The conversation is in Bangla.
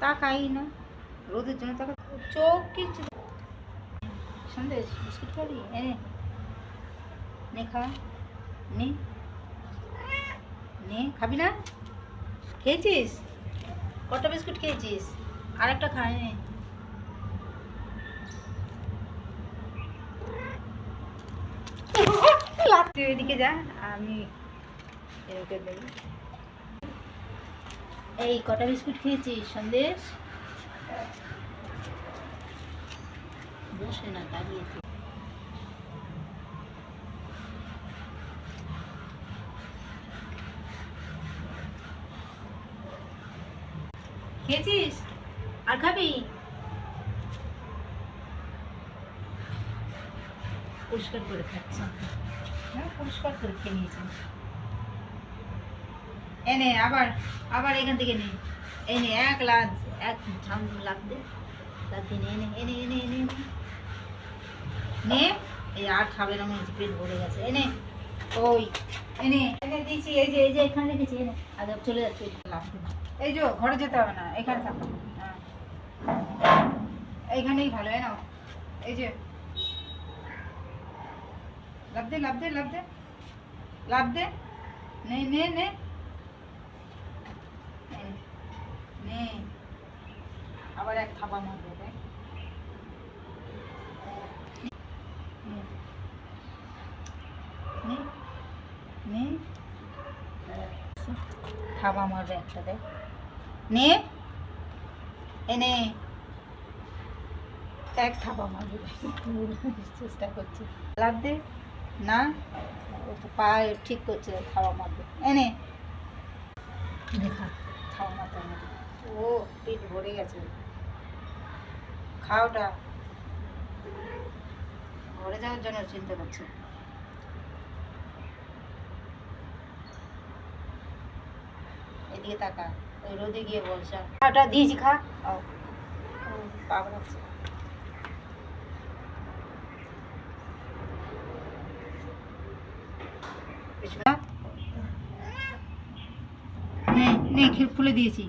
তাকাই না, রোদের জন্য তাকা, চোখ কিছু। সন্দেশ বিস্কুট খাবি? এনে নে, খা, নে নে, খাবি না? খেয়েছিস? কটা বিস্কুট খেয়েছিস? আর একটা খা, নে। তুই এদিকে যা, আমি এদিকে দেবো। এই কটা বিস্কুট খেয়েছিস সন্দেশ? বসে না, দাঁড়িয়ে। খেয়েছিস? আর খাবি? পরিষ্কার করে খাচ্ছে। হ্যাঁ, পরিষ্কার করে খেয়ে নিয়েছি। এনে আবার, আবার এখান থেকে নে। এনে এক লাখ, এক ঝাম লাখ দে, লাখ দিয়ে এনে এনে এনে এনে এনে নে। এই আর খাবে না, মনে হচ্ছে পেট ভরে গেছে। এনে ওই এনে এনে দিয়েছি, এই যে এখানে রেখেছি। এনে আগে চলে যাচ্ছে, লাভ দিন। এই যে ঘরে যেতে হবে না, এখানে থাকো। হ্যাঁ, এইখানেই ভালো। এনাও এই যে, লাভ দে লাভ দে লাভ দে লাভ দে, নে নে নে নে। আবার এক থাবা মারবো। দেখ, নে নে, থাবা মারবে একটা। দেখ, নে এনে এক থাবা মারবে। চেষ্টা করছি, লাভ দে না, পা ঠিক করছে, থাবা মারবে। এনে দেখা, থাবা মারতে হবে। ও পেট ভরে গেছে, খাওয়াটা ঘরে যাওয়ার জন্য চিন্তা করছে। এদিকে তাকা, ওই রোদে গিয়ে বলছে। খাওয়াটা দিয়েছি, খা। ও বাবা রাখছে। নে নে, খুলে দিয়েছি।